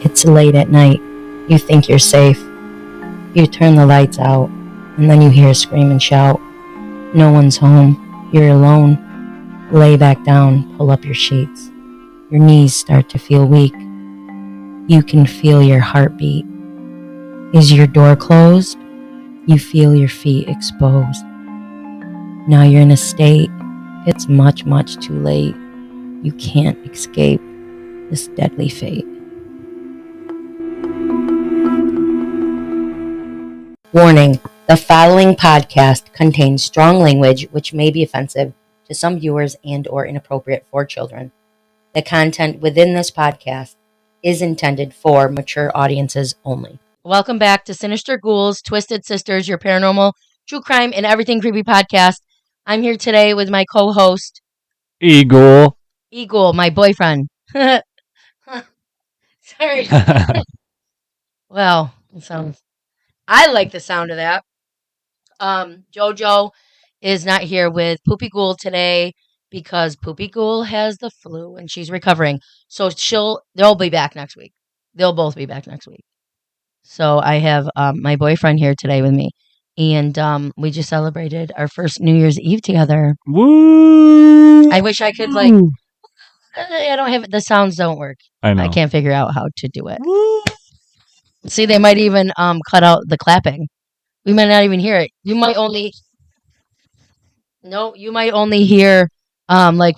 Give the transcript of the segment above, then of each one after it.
It's late at night. You think you're safe. You turn the lights out, and then you hear a scream and shout. No one's home. You're alone. Lay back down, pull up your sheets. Your knees start to feel weak. You can feel your heartbeat. Is your door closed? You feel your feet exposed. Now you're in a state. It's much, much too late. You can't escape this deadly fate. Warning, the following podcast contains strong language which may be offensive to some viewers and or inappropriate for children. The content within this podcast is intended for mature audiences only. Welcome back to Sinister Ghouls, Twisted Sisters, your paranormal, true crime, and everything creepy podcast. I'm here today with my co-host, Eagle, my boyfriend. Sorry. Well, it sounds... I like the sound of that. Jojo is not here with Poopy Ghoul today because Poopy Ghoul has the flu and she's recovering. So they'll be back next week. They'll both be back next week. So I have my boyfriend here today with me, and we just celebrated our first New Year's Eve together. Woo! I wish I could I don't have the sounds don't work. I know. I can't figure out how to do it. Woo! See, they might even cut out the clapping. We might not even hear it. You might only hear like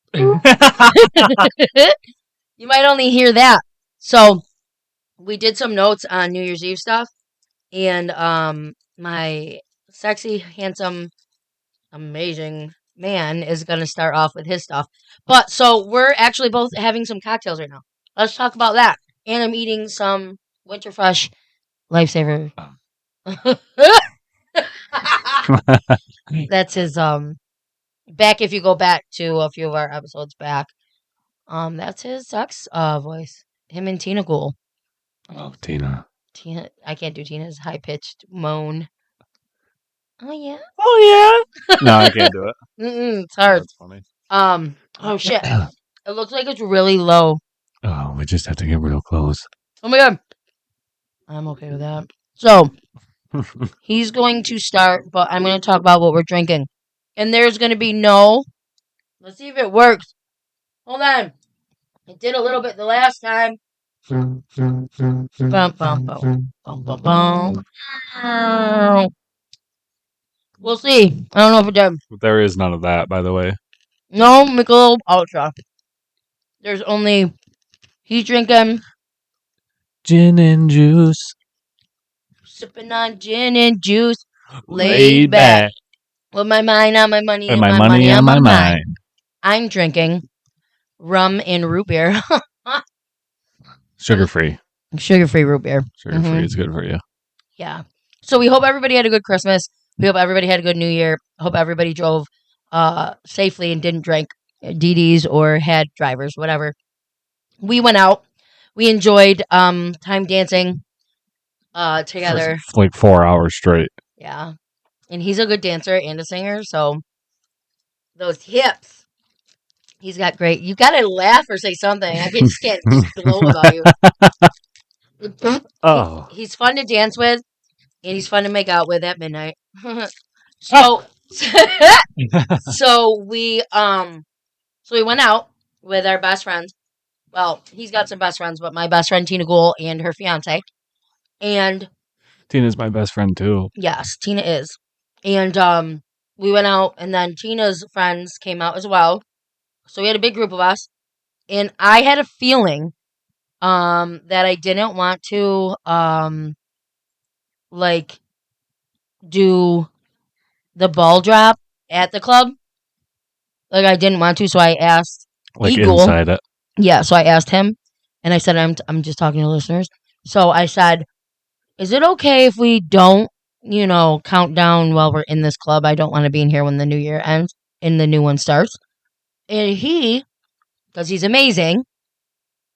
you might only hear that. So we did some notes on New Year's Eve stuff, and my sexy, handsome, amazing man is gonna start off with his stuff. But so we're actually both having some cocktails right now. Let's talk about that. And I'm eating some Winterfresh Lifesaver. That's his back, if you go back to a few of our episodes back. That's his sex voice. Him and Tina Ghoul. Oh, Tina. I can't do Tina's high pitched moan. Oh yeah. Oh yeah. No, I can't do it. It's hard. That's funny. Oh shit. It looks like it's really low. Oh, we just have to get real close. Oh my god. I'm okay with that. So, he's going to start, but I'm going to talk about what we're drinking. And there's going to be let's see if it works. Hold on. It did a little bit the last time. Bum, bum, bum, bum, bum, bum. We'll see. I don't know if it did. There is none of that, by the way. No Michelob Ultra. There's only... He's drinking gin and juice. Sipping on gin and juice. Laid back. With my mind on my money and my money on my mind. I'm drinking rum and root beer. Sugar-free. Sugar-free root beer. Sugar-free is good for you. Yeah. So we hope everybody had a good Christmas. We hope everybody had a good New Year. Hope everybody drove safely and didn't drink DDs or had drivers, whatever. We went out. We enjoyed time dancing together. For like 4 hours straight. Yeah. And he's a good dancer and a singer, so those hips. He's got great... You gotta laugh or say something. I just can't glow about you. Oh. He's fun to dance with, and he's fun to make out with at midnight. So we went out with our best friends. Well, he's got some best friends, but my best friend Tina Ghoul and her fiance. And Tina's my best friend too. Yes, Tina is. And we went out, and then Tina's friends came out as well. So we had a big group of us. And I had a feeling that I didn't want to do the ball drop at the club. Like I didn't want to, so I asked Eagle. Inside it. Yeah, so I asked him, and I said, I'm just talking to listeners. So I said, is it okay if we don't, count down while we're in this club? I don't want to be in here when the new year ends and the new one starts. And he, because he's amazing,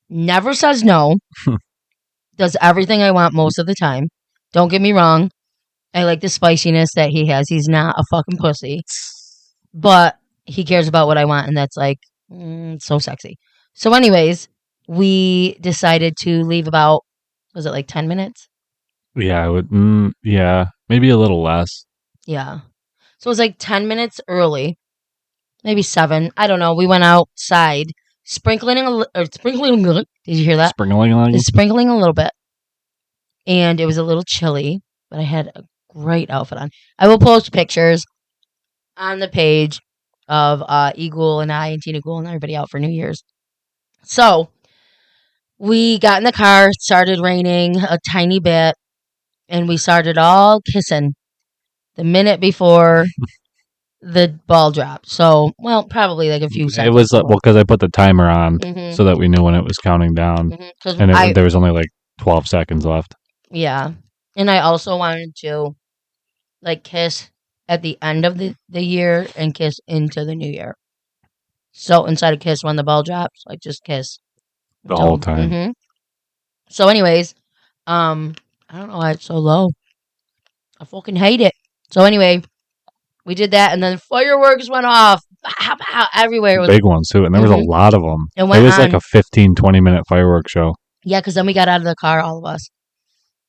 never says no, does everything I want most of the time. Don't get me wrong. I like the spiciness that he has. He's not a fucking pussy. But he cares about what I want, and that's so sexy. So anyways, we decided to leave about, was it like 10 minutes? Yeah, I would. Yeah, maybe a little less. Yeah. So it was like 10 minutes early, maybe 7. I don't know. We went outside, sprinkling sprinkling. Did you hear that? Sprinkling. Sprinkling a little bit. And it was a little chilly, but I had a great outfit on. I will post pictures on the page of Eagle and I and Tina Ghoul and everybody out for New Year's. So we got in the car, it started raining a tiny bit, and we started all kissing the minute before the ball dropped. So, well, probably like a few seconds. It was well because I put the timer on Mhm. so that we knew when it was counting down, Because and there was only like 12 seconds left. yeah, and I also wanted to like kiss at the end of the year and kiss into the new year. So instead of kiss when the ball drops, like just kiss The whole time. Mm-hmm. So, anyways, I don't know why it's so low. I fucking hate it. So anyway, we did that, and then fireworks went off everywhere. It was, Big ones too, and there was a lot of them. It was like a 15-20 minute fireworks show. Yeah, because then we got out of the car, all of us,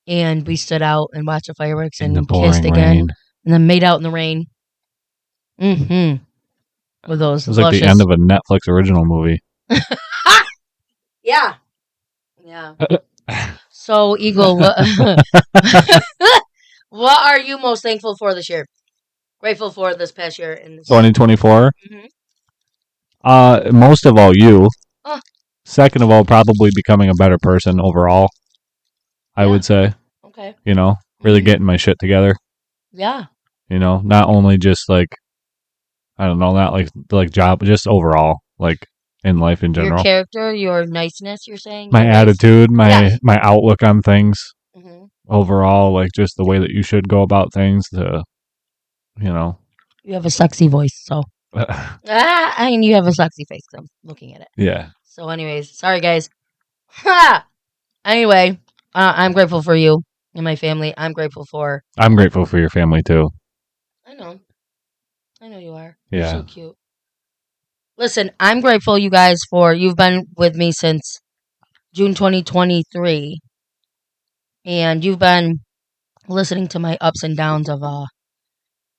and we stood out and watched the fireworks in the and kissed again, rain. And then made out in the rain. Mm-hmm. With those. It was like the end of a Netflix original movie. Yeah. Yeah. So, Eagle, what are you most thankful for this year? Grateful for this past year in 2024? Mm-hmm. Most of all, you. Second of all, probably becoming a better person overall, I would say. Okay. Really getting my shit together. Yeah. Not only just like, I don't know, not like job, but just overall, like in life in general. Your character, your niceness, you're saying? My attitude, my outlook on things. Mm-hmm. Overall, like just the way that you should go about things to, You have a sexy voice, so. And you have a sexy face, so I'm looking at it. Yeah. So anyways, sorry guys. Ha! Anyway, I'm grateful for you and my family. I'm grateful for your family too. I know you are. Yeah. You're so cute. Listen, I'm grateful, you guys, for you've been with me since June 2023. And you've been listening to my ups and downs of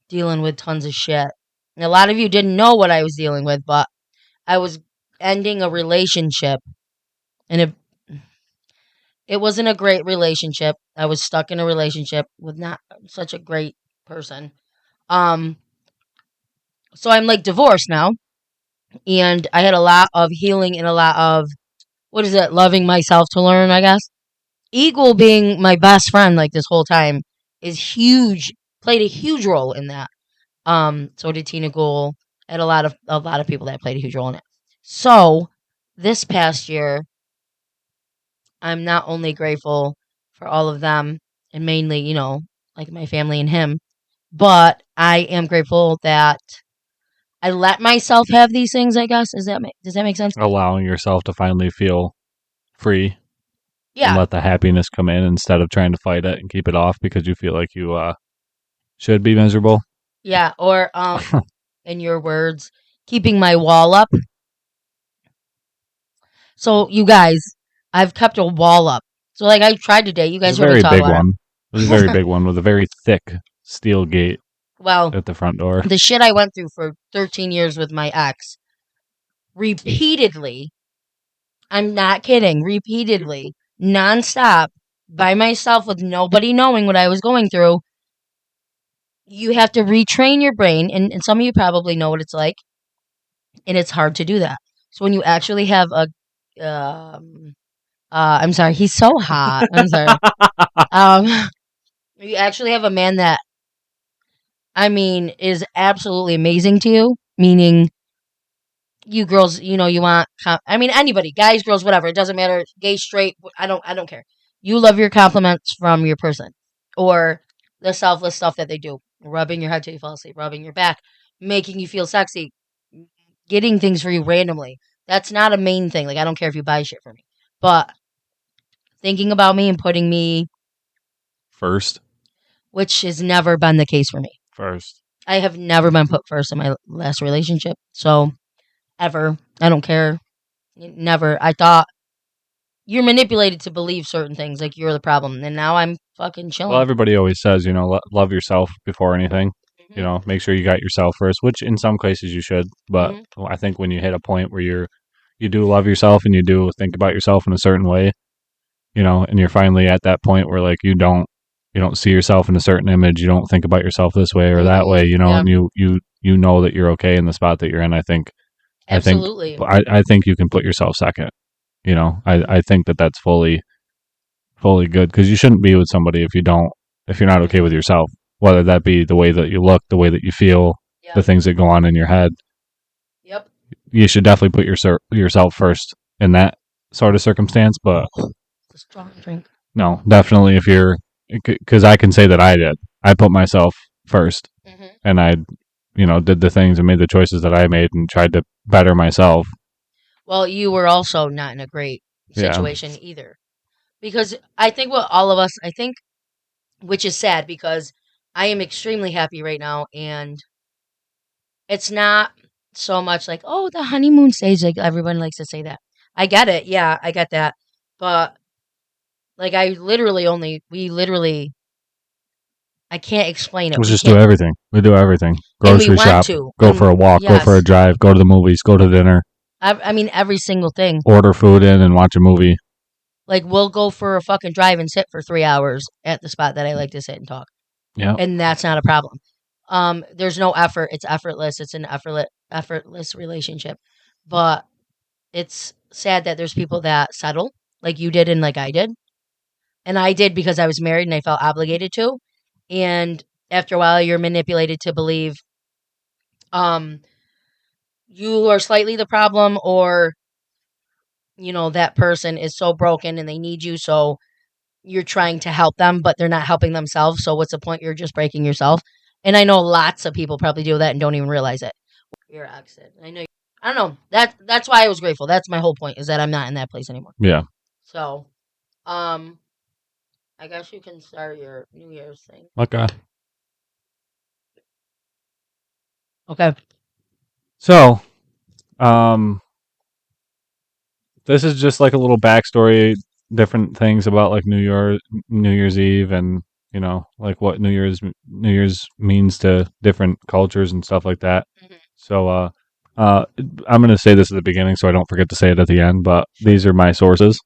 dealing with tons of shit. And a lot of you didn't know what I was dealing with, but I was ending a relationship, and it wasn't a great relationship. I was stuck in a relationship with not such a great person. So I'm like divorced now, and I had a lot of healing and a lot of loving myself to learn, I guess. Eagle being my best friend like this whole time is huge, played a huge role in that. So did Tina Ghoul, and a lot of people that played a huge role in it. So this past year, I'm not only grateful for all of them, and mainly, like my family and him, but I am grateful that I let myself have these things, I guess. Does that make sense? Allowing yourself to finally feel free. Yeah. And let the happiness come in instead of trying to fight it and keep it off because you feel like you should be miserable. Yeah, or in your words, keeping my wall up. So you guys, I've kept a wall up. So like I tried to date. You guys heard me talk about it. It was a very big one with a very thick steel gate. Well, at the front door. The shit I went through for 13 years with my ex, repeatedly, I'm not kidding, repeatedly, nonstop, by myself with nobody knowing what I was going through. You have to retrain your brain, and some of you probably know what it's like, and it's hard to do that. So when you actually have I'm sorry, he's so hot. I'm sorry. You actually have a man that, I mean, is absolutely amazing to you, meaning you girls, you want, anybody, guys, girls, whatever, it doesn't matter, gay, straight, I don't care. You love your compliments from your person, or the selfless stuff that they do, rubbing your head till you fall asleep, rubbing your back, making you feel sexy, getting things for you randomly. That's not a main thing. Like, I don't care if you buy shit for me, but thinking about me and putting me first, which has never been the case for me. First. I have never been put first in my last relationship. So, ever. I don't care. Never. I thought you're manipulated to believe certain things, like you're the problem. And now I'm fucking chilling. Well, everybody always says, love yourself before anything. Mhm. Make sure you got yourself first, which in some cases you should. But Mhm. I think when you hit a point where you do love yourself and you do think about yourself in a certain way, and you're finally at that point where like you don't see yourself in a certain image, you don't think about yourself this way or that way, Yeah. and you know that you're okay in the spot that you're in. Absolutely. I think you can put yourself second. I think that that's fully good because you shouldn't be with somebody if you're not okay with yourself, whether that be the way that you look, the way that you feel, the Yep. things that go on in your head. Yep. You should definitely put yourself first in that sort of circumstance. But It's a strong drink. no, definitely if you're, because I can say that I did. I put myself first, Mhm. and I, did the things and made the choices that I made and tried to better myself. Well, you were also not in a great Yeah, situation either. Because I think what all of us, I think, which is sad because I am extremely happy right now, and it's not so much like, oh, the honeymoon stage, like everyone likes to say that. I get it. Yeah, I get that. But like we literally I can't explain it. let's We just do can't everything. We do everything. and we Grocery want shop, to. go And for a walk, go for yes. a drive, go to the movies, go to dinner, I mean every single thing. order food in and watch a movie. Like we'll go for a fucking drive and sit for 3 hours at the spot that I like to sit and talk. Yeah. And that's not a problem. There's no effort. It's effortless. It's an effortless relationship. But it's sad that there's people that settle like you did and like I did. And I did because I was married and I felt obligated to. And after a while you're manipulated to believe um you are slightly the problem, or that person is so broken and they need you, so you're trying to help them but they're not helping themselves, so what's the point? You're just breaking yourself. And I know lots of people probably do that and don't even realize it. Your exit. I don't know. That's why I was grateful. That's my whole point, is that I'm not in that place anymore. Yeah. So, um, I guess you can start your New Year's thing. Okay. Okay. So, um, this is just like a little backstory, different things about like New Year's Eve, and like what New Year's means to different cultures and stuff like that. Mm-hmm. So, I'm gonna say this at the beginning so I don't forget to say it at the end. But these are my sources.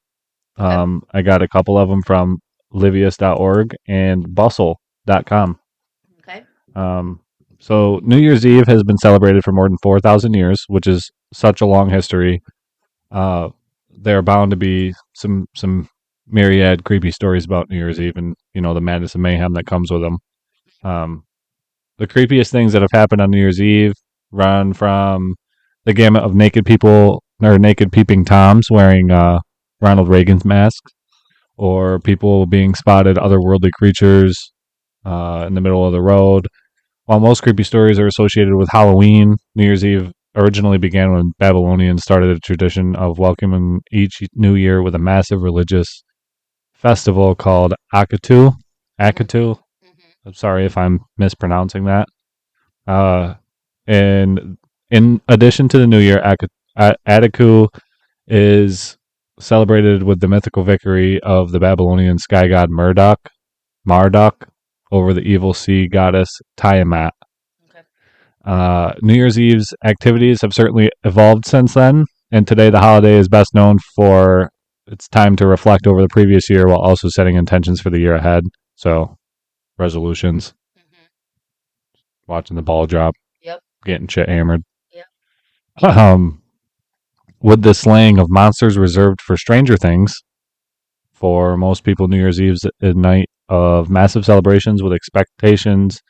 Okay. I got a couple of them from Livius.org and Bustle.com. Okay. Um, so New Year's Eve has been celebrated for more than 4,000 years, which is such a long history. Uh, there are bound to be some myriad creepy stories about New Year's Eve and the madness and mayhem that comes with them. Um, the creepiest things that have happened on New Year's Eve run from the gamut of naked people or naked peeping toms wearing Ronald Reagan's mask, or people being spotted otherworldly creatures in the middle of the road. While most creepy stories are associated with Halloween, New Year's Eve originally began when Babylonians started a tradition of welcoming each new year with a massive religious festival called Akatu. Akatu. Mm-hmm. I'm sorry if I'm mispronouncing that. And in addition to the New Year, Ataku is celebrated with the mythical victory of the Babylonian sky god Marduk, over the evil sea goddess Tiamat. Okay. New Year's Eve's activities have certainly evolved since then, and today the holiday is best known for its time to reflect over the previous year while also setting intentions for the year ahead. So, resolutions, Mm-hmm. watching the ball drop, Yep. getting shit hammered. Yep. With the slaying of monsters reserved for Stranger Things, for most people, New Year's Eve's a night of massive celebrations with expectations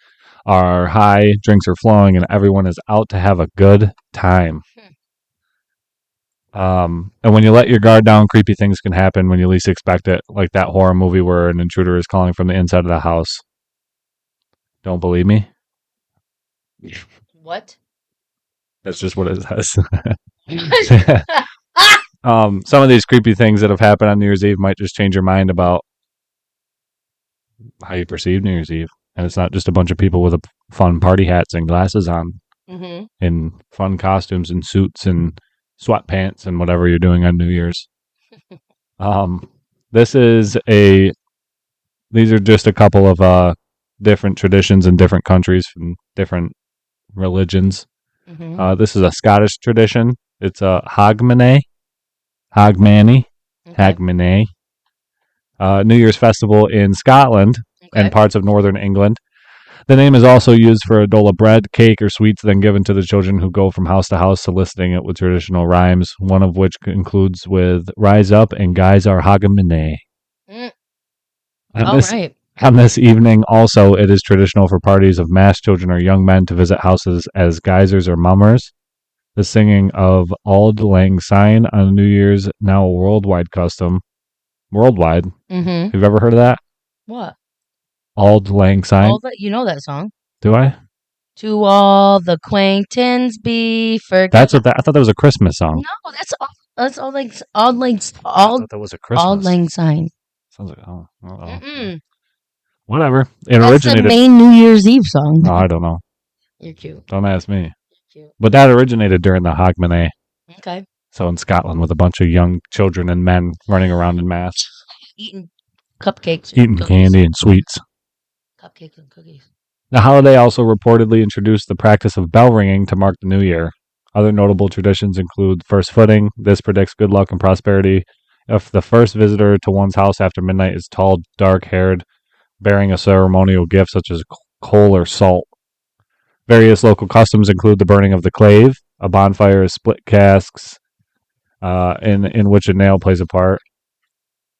are high, drinks are flowing, and everyone is out to have a good time. And when you let your guard down, creepy things can happen when you least expect it, like that horror movie where an intruder is calling from the inside of the house. Don't believe me? What? That's just what it says. Some of these creepy things that have happened on New Year's Eve might just change your mind about how you perceive New Year's Eve. And it's not just a bunch of people with fun party hats and glasses on, Mm-hmm. in fun costumes and suits and sweatpants and whatever you're doing on New Year's. Um, this is a. These are just a couple of different traditions in different countries from different religions. This is a Scottish tradition. It's a Hogmanay, Okay. Hagmanay, New Year's festival in Scotland and Okay. parts of northern England. The name is also used for a dole of bread, cake, or sweets then given to the children who go from house to house soliciting it with traditional rhymes, one of which concludes with "Rise up and guys are Hogmanay." Mm. On All this right. on this evening, also, it is traditional for parties of masked children or young men to visit houses as geysers or mummers. The singing of Auld Lang Syne on New Year's, now a worldwide custom. Worldwide. Mm-hmm. Have you ever heard of that? What? Auld Lang Syne? You know that song. Do I? To all the acquaintance be forgot. That's what that. I thought that was a Christmas song. No, that's all like I thought that was a Auld Christmas. Lang Syne. Sounds like Mm-mm. whatever. It That's originated. the main New Year's Eve song. Oh, I don't know. You're cute. Don't ask me. You're cute. But that originated during the Hogmanay. Okay. So in Scotland, with a bunch of young children and men running around in masks, Eating cupcakes. eating cookies. candy and sweets. Cupcakes and cookies. The holiday also reportedly introduced the practice of bell ringing to mark the new year. Other notable traditions include first footing. This predicts good luck and prosperity. If the first visitor to one's house after midnight is tall, dark-haired, bearing a ceremonial gift such as coal or salt. Various local customs include the burning of the clave, a bonfire of split casks, in which a nail plays a part,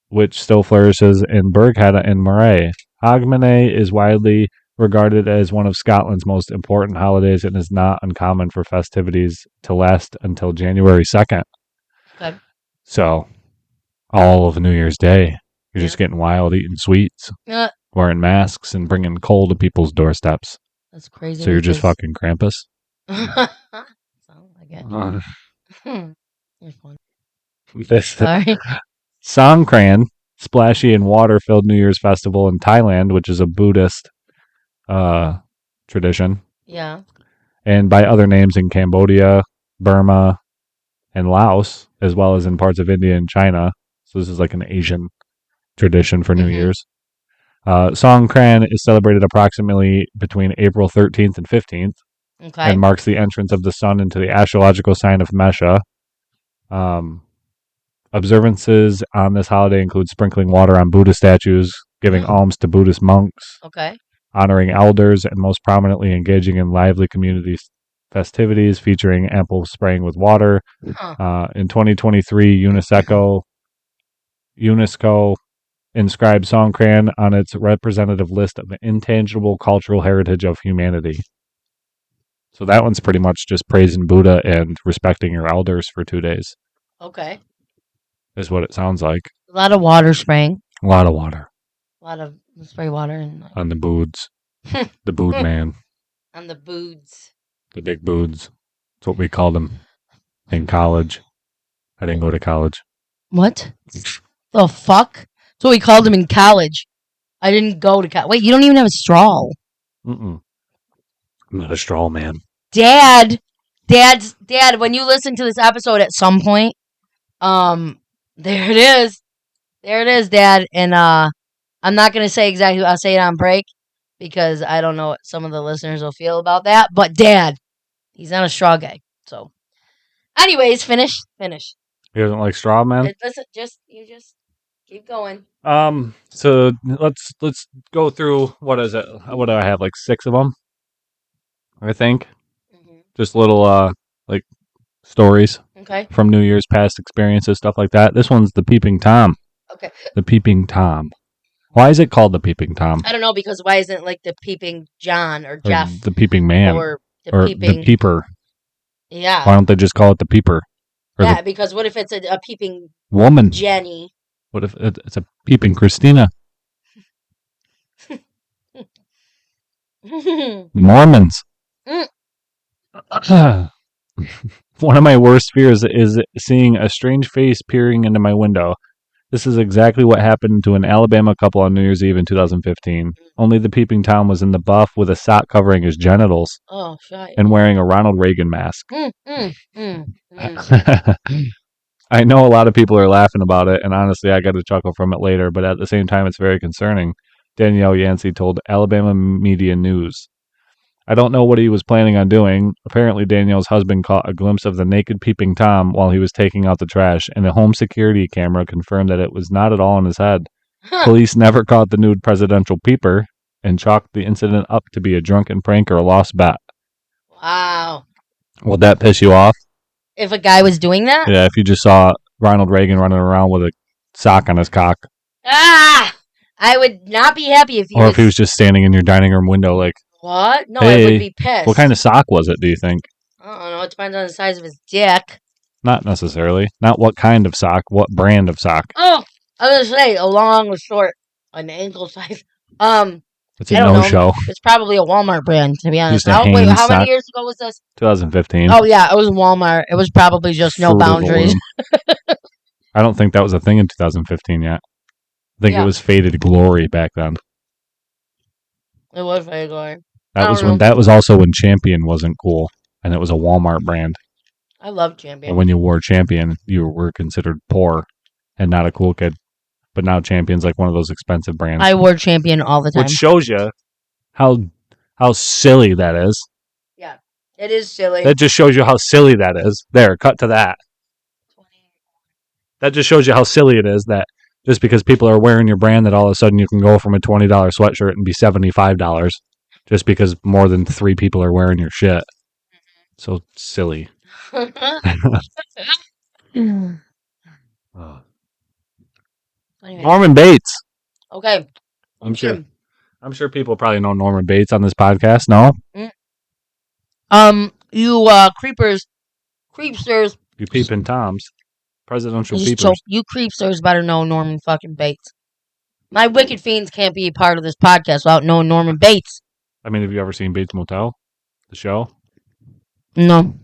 which still flourishes in Burghead and Moray. Hogmanay is widely regarded as one of Scotland's most important holidays and is not uncommon for festivities to last until January 2nd. Okay. So, all of New Year's Day, you're Yeah. just getting wild, eating sweets, Uh, wearing masks, and bringing coal to people's doorsteps. that's crazy. So you're just fucking Krampus? Sounds like it. You're fun. This Sorry. Songkran, splashy and water-filled New Year's festival in Thailand, which is a Buddhist tradition, Yeah. and by other names in Cambodia, Burma, and Laos, as well as in parts of India and China. So this is like an Asian tradition for New Mhm. Year's. Songkran is celebrated approximately between April 13th and 15th Okay. and marks the entrance of the sun into the astrological sign of Mesha. Observances on this holiday include sprinkling water on Buddha statues, giving alms to Buddhist monks, Okay. honoring elders, and most prominently engaging in lively community festivities featuring ample spraying with water. Huh. In 2023, UNESCO inscribed Songkran on its representative list of intangible cultural heritage of humanity. So that one's pretty much just praising Buddha and respecting your elders for 2 days, Okay. is what it sounds like. A lot of water spraying. A lot of water A lot of spray water and on the boods. The bood man. on the boods. The big boods. That's what we called them in college. I didn't go to college. What? The fuck? That's what we called them in college. I didn't go to college. Wait, you don't even have a straw. Mm-mm. I'm not a straw man. Dad, when you listen to this episode at some point, there it is. There it is, Dad. And I'm not gonna say exactly. I'll say it on break because I don't know what some of the listeners will feel about that. But Dad, he's not a straw guy. So, anyways, finish. He doesn't like straw man. Listen, just keep going. So let's go through. What is it? What do I have? Like 6 of them, I think. Mm-hmm. Just little like stories Okay. from New Year's past experiences, stuff like that. This one's the Peeping Tom. Okay. The Peeping Tom. Why is it called the Peeping Tom? I don't know because why isn't it like the Peeping John or Jeff Or the Peeping Man or the or Peeping? the Peeper? Yeah. Why don't they just call it the Peeper? Or Yeah, because what if it's a Peeping woman? Jenny? What if it's a Peeping Christina? Mormons. One of my worst fears is seeing a strange face peering into my window. This is exactly what happened to an Alabama couple on New Year's Eve in 2015. Only the Peeping Tom was in the buff with a sock covering his genitals Oh, shit. and wearing a Ronald Reagan mask. I know a lot of people are laughing about it, and honestly, I got a chuckle from it later, but at the same time, it's very concerning. Danielle Yancey told Alabama Media News. I don't know what he was planning on doing. Apparently, Danielle's husband caught a glimpse of the naked peeping Tom while he was taking out the trash, and a home security camera confirmed that it was not at all in his head. Police never caught the nude presidential peeper and chalked the incident up to be a drunken prank or a lost bet. Wow. Would that piss you off? If a guy was doing that? Yeah, if you just saw Ronald Reagan running around with a sock on his cock. Ah! I would not be happy if he Or if he was just standing in your dining room window like, what? No, hey, I would be pissed. What kind of sock was it, do you think? I don't know. It depends on the size of his dick. Not necessarily. Not what kind of sock, what brand of sock. Oh, I was going to say, a long or short, an ankle size. It's a no-show. It's probably a Walmart brand, to be honest. Just a Hanes how many sock. years ago was this? 2015. Oh, yeah, it was Walmart. It was probably just no boundaries. I don't think that was a thing in 2015 yet. I think it was Faded Glory back then. It was Faded Glory. That was also when Champion wasn't cool, and it was a Walmart brand. I love Champion. And when you wore Champion, you were considered poor and not a cool kid. But now Champion's like one of those expensive brands. I wore Champion all the time. Which shows you how silly that is. Yeah, it is silly. That just shows you how silly that is. There, cut to that. That just shows you how silly it is that just because people are wearing your brand that all of a sudden you can go from a $20 sweatshirt and be $75 just because more than 3 people are wearing your shit. So silly. Norman Bates. Okay. I'm sure people probably know Norman Bates on this podcast. No? You creepsters. You peeping Toms. Presidential peepers. You creepsters better know Norman fucking Bates. My wicked fiends can't be a part of this podcast without knowing Norman Bates. I mean, have you ever seen Bates Motel? The show? No.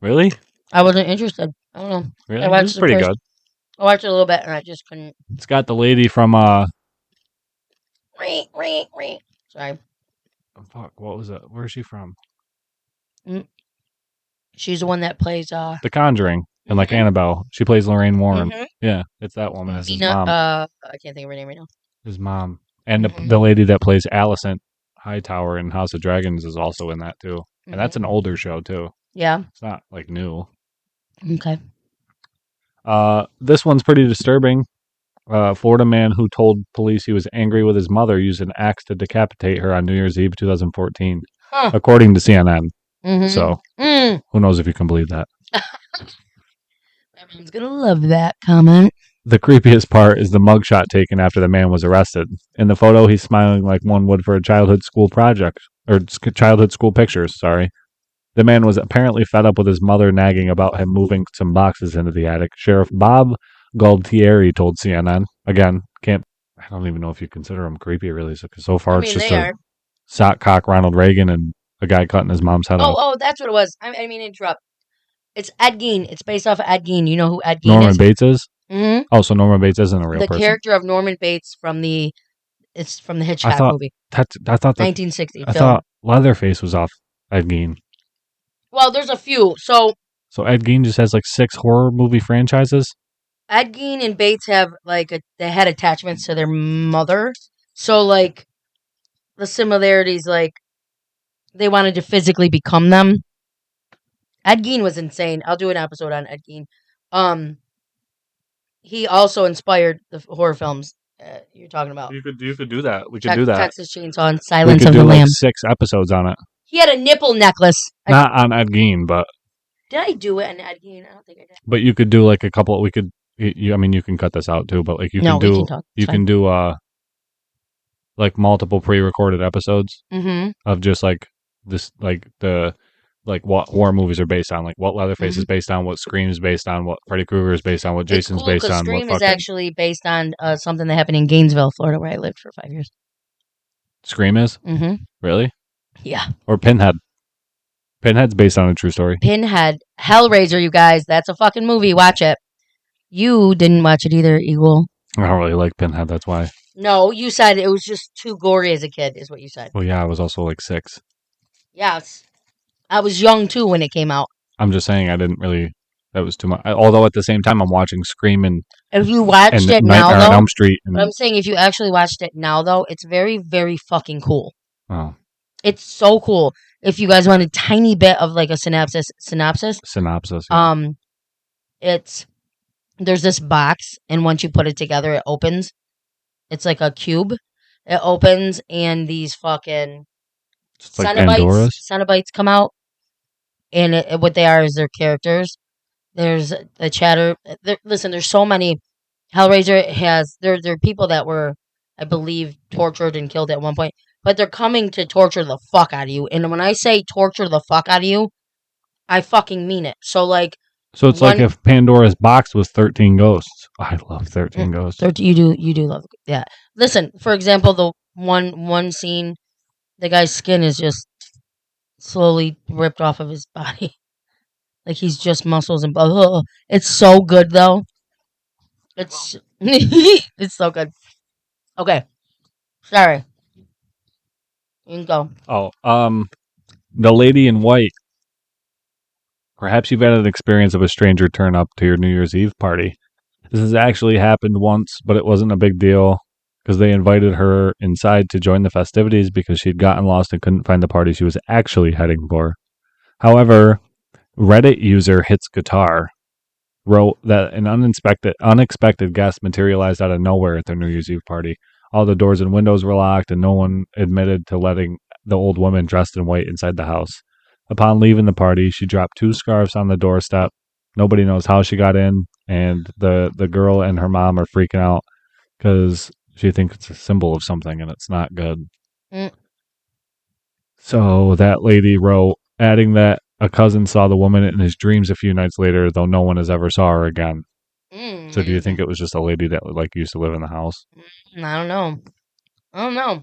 Really? I wasn't interested. I don't know. Really? It's pretty good. I watched it a little bit and I just couldn't. It's got the lady from Sorry. Fuck, what was it? Where is she from? She's the one that plays The Conjuring and like Annabelle. She plays Lorraine Warren. Yeah, it's that woman as his mom. I can't think of her name right now. His mom. And the lady that plays Alicent Hightower in House of Dragons is also in that too. And that's an older show too. Yeah. It's not like new. Okay. This one's pretty disturbing. Florida man who told police he was angry with his mother used an axe to decapitate her on New Year's Eve 2014, according to CNN. So, who knows if you can believe that. Everyone's going to love that comment. The creepiest part is the mugshot taken after the man was arrested. In the photo, he's smiling like one would for a childhood school project, or childhood school pictures, sorry. The man was apparently fed up with his mother nagging about him moving some boxes into the attic. Sheriff Bob Gualtieri told CNN. Again, I don't even know if you consider him creepy, really. So far, it's just a sock cock Ronald Reagan and a guy cutting his mom's head off. Oh, that's what it was. I mean, interrupt. It's Ed Gein. It's based off of Ed Gein. You know who Ed Gein is? Norman Bates is? Mm-hmm. Oh, so Norman Bates isn't a real person. The character of Norman Bates from the Hitchcock movie. I thought 1960. I thought Leatherface was off Ed Gein. Well, there's a few. So Ed Gein just has like 6 horror movie franchises? Ed Gein and Bates have they had attachments to their mother. So like the similarities, like they wanted to physically become them. Ed Gein was insane. I'll do an episode on Ed Gein. He also inspired the horror films you're talking about. You could do that. We could do that. Texas Chainsaw and Silence of the We could do Lambs. like 6 episodes on it. He had a nipple necklace. Not on Ed Gein, but did I do it on Ed Gein? I don't think I did. But you could do like a couple. We could. I mean, you can cut this out too. But like you can do like multiple pre-recorded episodes of just like this, like what horror movies are based on, like what Leatherface is based on, what Scream is based on, what Freddy Krueger is based on, what Jason's based on. Scream is actually based on something that happened in Gainesville, Florida, where I lived for 5 years. Scream is? Mm-hmm. Really? Yeah. Or Pinhead. Pinhead's based on a true story. Pinhead. Hellraiser, you guys. That's a fucking movie. Watch it. You didn't watch it either, Eagle. I don't really like Pinhead, that's why. No, you said it was just too gory as a kid, is what you said. Well, yeah, I was also like 6. Yes. I was young, too, when it came out. I'm just saying I That was too much. Although at the same time, I'm watching Scream and If you watched it now, Nightmare on though, Elm Street. but I'm saying if you actually watched it now, though, it's very, very fucking cool. Oh, It's so cool. If you guys want a tiny bit of like a synopsis, yeah. it's there's this box, and once you put it together, it opens. It's like a cube. It opens, and these fucking It's like Pandora's. Cenobites come out, and what they are is their characters. There's a chatter. Listen, there's so many. Hellraiser has there are people that were, I believe, tortured and killed at one point, but they're coming to torture the fuck out of you. And when I say torture the fuck out of you, I fucking mean it. So like, So it's like if Pandora's box was 13 ghosts. I love 13 ghosts. You do love yeah. Listen, for example, the one scene, the guy's skin is just slowly ripped off of his body. Like he's just muscles and it's so good though. It's it's so good. Okay, sorry. You can go. Oh, the lady in white. Perhaps you've had an experience of a stranger turn up to your New Year's Eve party. This has actually happened once, but it wasn't a big deal because they invited her inside to join the festivities because she'd gotten lost and couldn't find the party she was actually heading for. However, Reddit user Hits Guitar wrote that an unexpected guest materialized out of nowhere at their New Year's Eve party. All the doors and windows were locked, and no one admitted to letting the old woman dressed in white inside the house. Upon leaving the party, she dropped 2 scarves on the doorstep. Nobody knows how she got in, and the girl and her mom are freaking out because she thinks it's a symbol of something, and it's not good. Mm. So that lady wrote, adding that a cousin saw the woman in his dreams a few nights later, though no one has ever saw her again. So do you think it was just a lady that like used to live in the house? I don't know.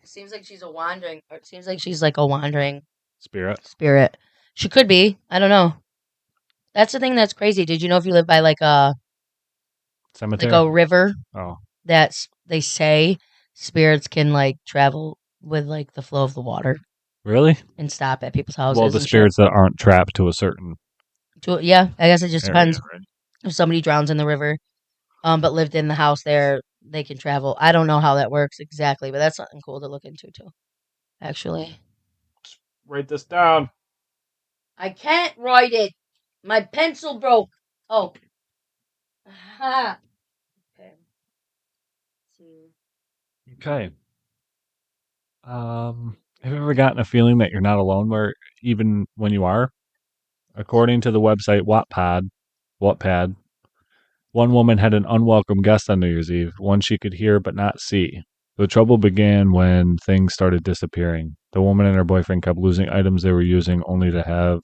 It seems like she's a wandering. Or it seems like she's like a wandering spirit. She could be. I don't know. That's the thing that's crazy. Did you know if you live by like a cemetery, like a river, that's they say spirits can like travel with like the flow of the water. Really? And stop at people's houses. Well, the spirits that aren't trapped to a certain. Yeah, I guess it just depends. Right? If somebody drowns in the river, but lived in the house there, they can travel. I don't know how that works exactly, but that's something cool to look into too. Actually, write this down. I can't write it. My pencil broke. Oh. Okay. Okay. Have you ever gotten a feeling that you're not alone where even when you are? According to the website Wattpad, one woman had an unwelcome guest on New Year's Eve, one she could hear but not see. The trouble began when things started disappearing. The woman and her boyfriend kept losing items they were using only to have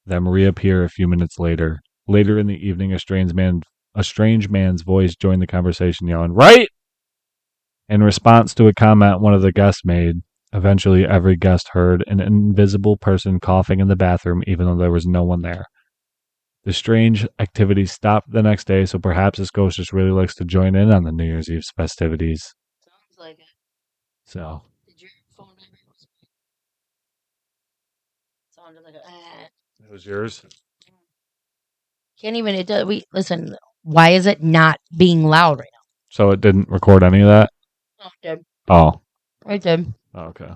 them reappear a few minutes later. Later in the evening, a strange man's voice joined the conversation, yelling, "Right!" In response to a comment one of the guests made. Eventually, every guest heard an invisible person coughing in the bathroom, even though there was no one there. The strange activity stopped the next day, so perhaps this ghost just really likes to join in on the New Year's Eve festivities. Sounds like it. So. Did your phone vibrate? Sounded like It was yours? Can't even. Listen. Why is it not being loud right now? So it didn't record any of that? No, it did. Oh. It did. Okay.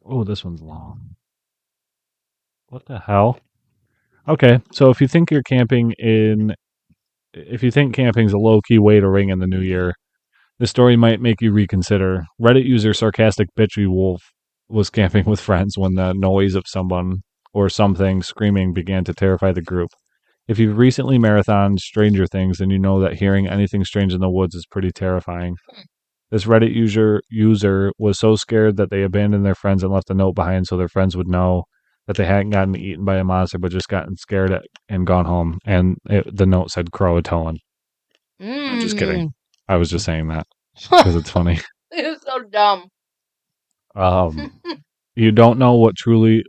Oh, this one's long. What the hell? Okay, so if you think camping's a low-key way to ring in the new year, this story might make you reconsider. Reddit user Sarcastic Bitchy Wolf was camping with friends when the noise of someone or something screaming began to terrify the group. If you've recently marathoned Stranger Things, then you know that hearing anything strange in the woods is pretty terrifying. This Reddit user was so scared that they abandoned their friends and left a note behind so their friends would know that they hadn't gotten eaten by a monster, but just gotten scared and gone home. And the note said Croatoan. I'm just kidding. I was just saying that because it's funny. It's so dumb. You don't know what true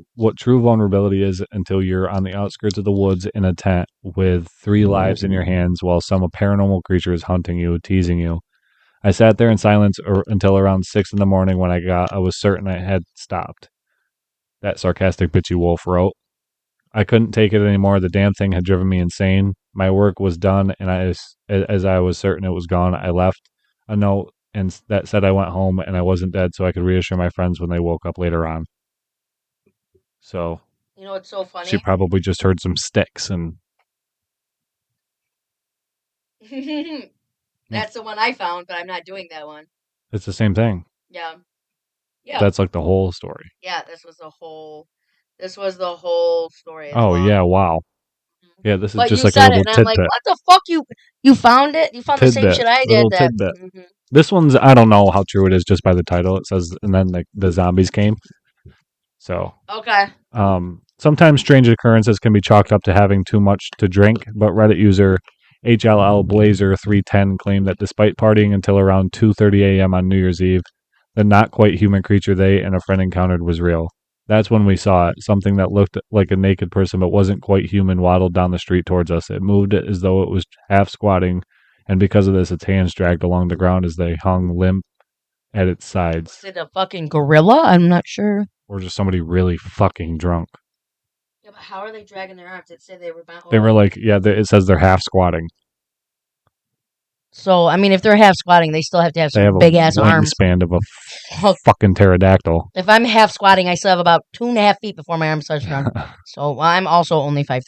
vulnerability is until you're on the outskirts of the woods in a tent with 3 lives in your hands while some paranormal creature is hunting you, teasing you. I sat there in silence until around 6 in the morning when I was certain I had stopped. That Sarcastic Bitchy Wolf wrote. I couldn't take it anymore. The damn thing had driven me insane. My work was done, and as I was certain it was gone, I left a note and that said I went home and I wasn't dead, so I could reassure my friends when they woke up later on. So You know what's so funny? she probably just heard some sticks, and That's the one I found, but I'm not doing that one. it's the same thing. Yeah. Yeah. That's like the whole story. Yeah, this was the whole story. It's Oh long. yeah, wow. Yeah, this is But just you like a said it, little and I'm like, tidbit. what the fuck? You found it? You found the same shit I did. Little tidbit. This one's, I don't know how true it is just by the title. It says, and then the zombies came. So Okay. sometimes strange occurrences can be chalked up to having too much to drink, but Reddit user HLL Blazer310 claimed that despite partying until around 2:30 a.m. on New Year's Eve, the not quite human creature they and a friend encountered was real. That's when we saw it. Something that looked like a naked person but wasn't quite human waddled down the street towards us. It moved as though it was half squatting, and because of this, its hands dragged along the ground as they hung limp at its sides. Is it a fucking gorilla? I'm not sure. Or just somebody really fucking drunk. Yeah, but how are they dragging their arms? It said they were bound. They were like, yeah, it says they're half squatting. So, I mean, if they're half squatting, they still have to have some big ass arms. Span of a fucking pterodactyl. If I'm half squatting, I still have about 2.5 feet before my arms touch the ground. So I'm also only 5'3".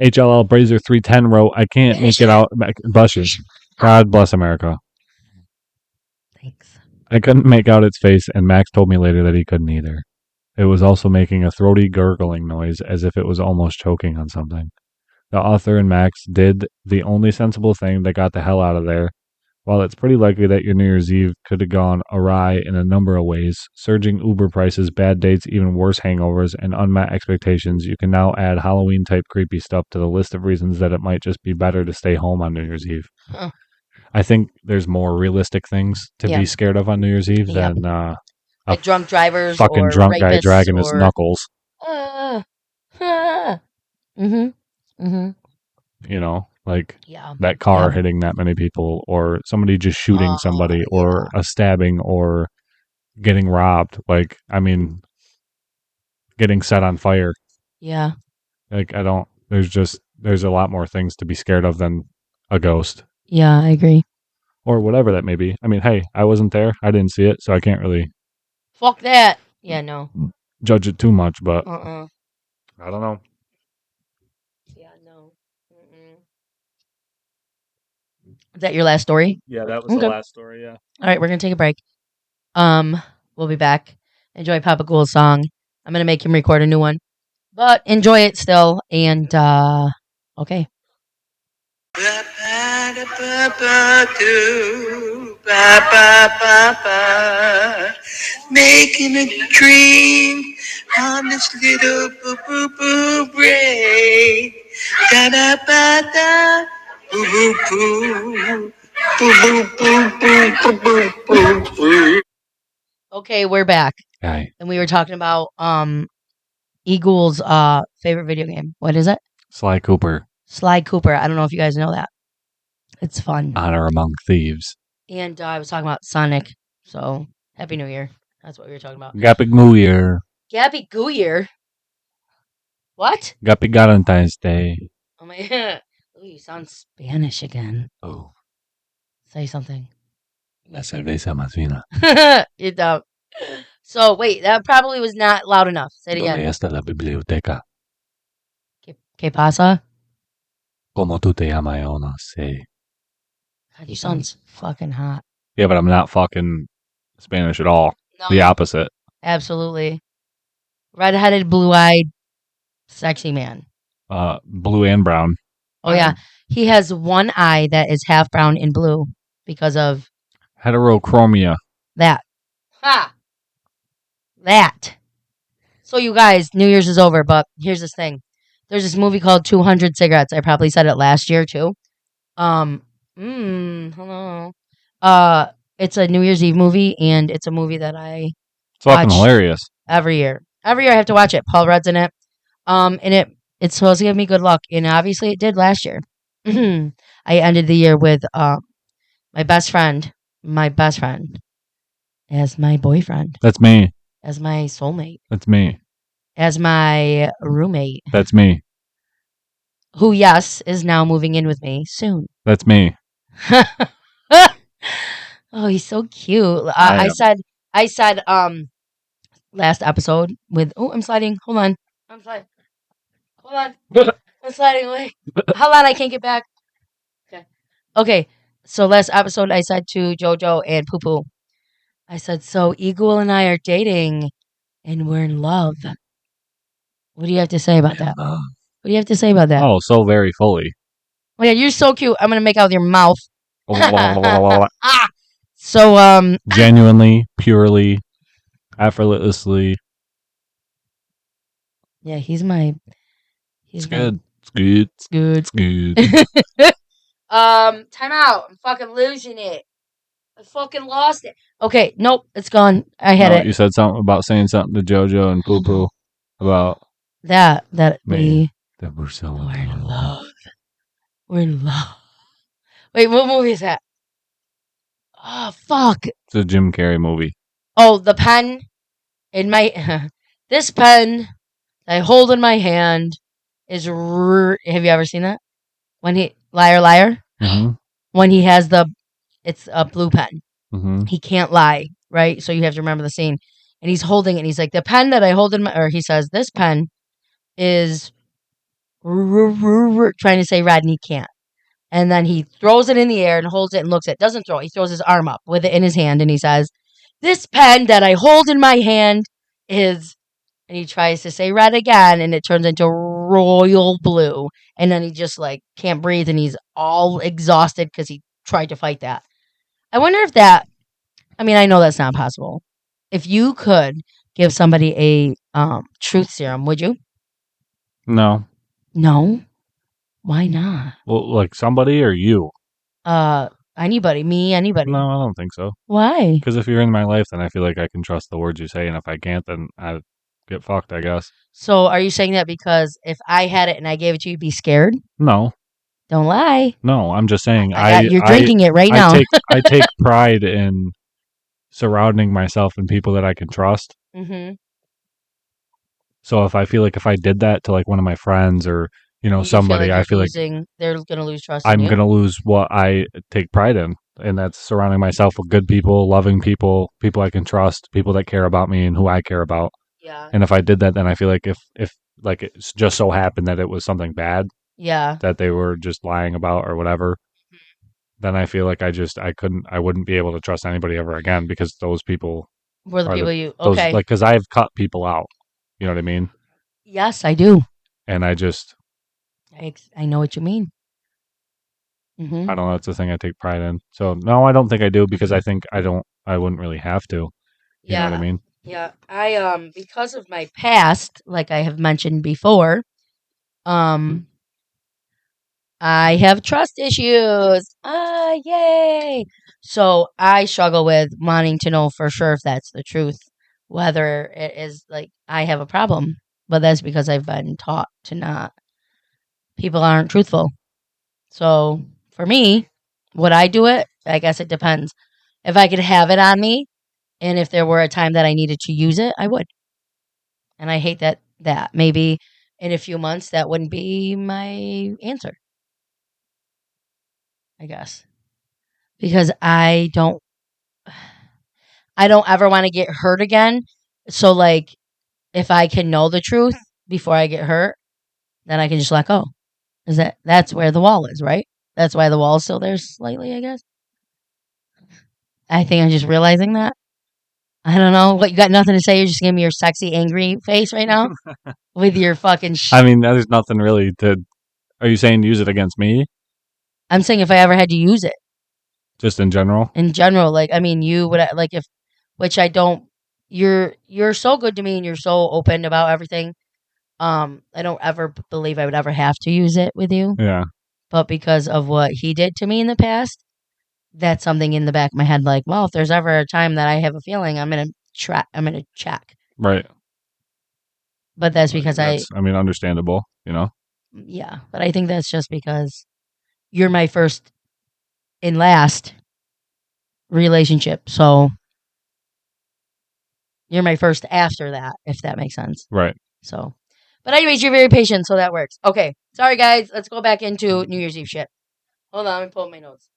HLL Blazer 310 wrote, I can't make it out. Bless you. God bless America. Thanks. I couldn't make out its face, and Max told me later that he couldn't either. It was also making a throaty gurgling noise as if it was almost choking on something. The author and Max did the only sensible thing that got the hell out of there. While it's pretty likely that your New Year's Eve could have gone awry in a number of ways, surging Uber prices, bad dates, even worse hangovers, and unmet expectations, you can now add Halloween-type creepy stuff to the list of reasons that it might just be better to stay home on New Year's Eve. Huh. I think there's more realistic things to be scared of on New Year's Eve than like drunk drivers fucking or drunk guy rapists dragging his knuckles. You know, like that car hitting that many people, or somebody just shooting somebody, or a stabbing, or getting robbed. Like, I mean, getting set on fire. Yeah. Like, there's a lot more things to be scared of than a ghost. Yeah, I agree. Or whatever that may be. I mean, hey, I wasn't there. I didn't see it, so I can't really... Fuck that. Yeah, no. Judge it too much, but... I don't know. Yeah, no. Is that your last story? Yeah, that was the last story, yeah. All right, we're going to take a break. We'll be back. Enjoy Papa Ghoul's song. I'm going to make him record a new one. But enjoy it still, and, okay. Making a dream on this little boo brain. Da da ba da boo boo boo boo boo boo boo boo. Okay, we're back. Hi. And we were talking about Ghoul's favorite video game. What is it? Sly Cooper. Sly Cooper. I don't know if you guys know that. It's fun. Honor Among Thieves. And I was talking about Sonic. So, Happy New Year. That's what we were talking about. Happy New Year. Happy Goo Year? What? Happy Valentine's Day. Oh my god. Ooh, you sound Spanish again. Oh. Say something. La cerveza más fina. You don't. So, wait, that probably was not loud enough. Say it again. ¿Dónde está la biblioteca? ¿Qué pasa? ¿Cómo tú te llamas? Yo no sé. God, you sound fucking hot. Yeah, but I'm not fucking Spanish at all. No. The opposite. Absolutely. Red-headed, blue-eyed, sexy man. Blue and brown. Oh, yeah. He has one eye that is half brown and blue because of... Heterochromia. That. Ha! That. So, you guys, New Year's is over, but here's this thing. There's this movie called 200 Cigarettes. I probably said it last year, too. Hello. It's a New Year's Eve movie, and it's a movie that I fucking watch hilarious. Every year. Every year I have to watch it. Paul Rudd's in it. And it's supposed to give me good luck, and obviously it did last year. I ended the year with my best friend as my boyfriend. That's me. As my soulmate. That's me. as my roommate, That's me. who, yes, is now moving in with me soon. That's me. Oh, he's so cute. I I said, last episode with, oh, I'm sliding. Hold on. I'm sliding. Hold on. I'm sliding away. Hold on, I can't get back. Okay. So last episode, I said to JoJo and Poo Poo, I said, so Eagle and I are dating and we're in love. What do you have to say about that? What do you have to say about that? Oh, so very fully. Oh, yeah, you're so cute. I'm going to make out with your mouth. So, Genuinely, purely, effortlessly. yeah, he's my. It's good. It's good. It's good. It's good. Time out. I'm fucking losing it. I fucking lost it. Okay, nope, it's gone. I had it. You said something about saying something to JoJo and Poo Poo about that me. that we're in love. We're in love. Wait, what movie is that? Oh, fuck. It's a Jim Carrey movie. Oh, the pen in my this pen that I hold in my hand is have you ever seen that? When he liar Mm-hmm. when he has it's a blue pen. Mm-hmm. He can't lie, right? So you have to remember the scene. And he's holding it and he's like, the pen that I hold in my, or he says, this pen is trying to say red and he can't. And then he throws it in the air and holds it and looks at it. Doesn't throw it. He throws his arm up with it in his hand and he says, this pen that I hold in my hand is, and he tries to say red again and it turns into royal blue. And then he just like can't breathe and he's all exhausted because he tried to fight that. I wonder if that, I mean, I know that's not possible. If you could give somebody a truth serum, would you? No. No? Why not? Well, like somebody or you? Anybody. Me, anybody. No, I don't think so. Why? Because if you're in my life, then I feel like I can trust the words you say, and if I can't, then I get fucked, I guess. So are you saying that because if I had it and I gave it to you, you'd be scared? No. Don't lie. No, I'm just saying. You're drinking it right now. I take pride in surrounding myself in people that I can trust. Mm-hmm. So if I feel like if I did that to like one of my friends or somebody, I feel like they're gonna lose trust. I'm gonna lose what I take pride in, and that's surrounding myself with good people, loving people, people I can trust, people that care about me and who I care about. Yeah. And if I did that, then I feel like if like it's just so happened that it was something bad, yeah, that they were just lying about or whatever, then I feel like I wouldn't be able to trust anybody ever again because those people were the people you okay. Like because I've cut people out. You know what I mean? Yes, I do. And I just I know what you mean. I don't know. That's the thing I take pride in. So no, I don't think I do because I think I wouldn't really have to. You know what I mean? Yeah. I because of my past, like I have mentioned before, I have trust issues. Yay. So I struggle with wanting to know for sure if that's the truth, whether it is like I have a problem. But that's because I've been taught to not. People aren't truthful. So for me, would I do it? I guess it depends. If I could have it on me, and if there were a time that I needed to use it, I would. And I hate that maybe in a few months that wouldn't be my answer. I guess. Because I don't ever want to get hurt again. So like if I can know the truth before I get hurt, then I can just let go. That's where the wall is, right? That's why the wall is still there slightly, I guess. I think I'm just realizing that. I don't know. What, you got nothing to say? You're just giving me your sexy, angry face right now? With your fucking I mean, there's nothing really to... Are you saying use it against me? I'm saying if I ever had to use it. Just in general? In general. Like, I mean, you would... Like, if... Which I don't... You're so good to me and you're so open about everything. I don't ever believe I would ever have to use it with you. Yeah. But because of what he did to me in the past, that's something in the back of my head. Like, well, if there's ever a time that I have a feeling, I'm gonna check. Right. But that's because understandable. You know. Yeah, but I think that's just because you're my first and last relationship, so you're my first after that, if that makes sense. Right. So, but anyways, you're very patient, so that works. Okay, sorry guys. Let's go back into New Year's Eve shit. Hold on, let me pull up my notes.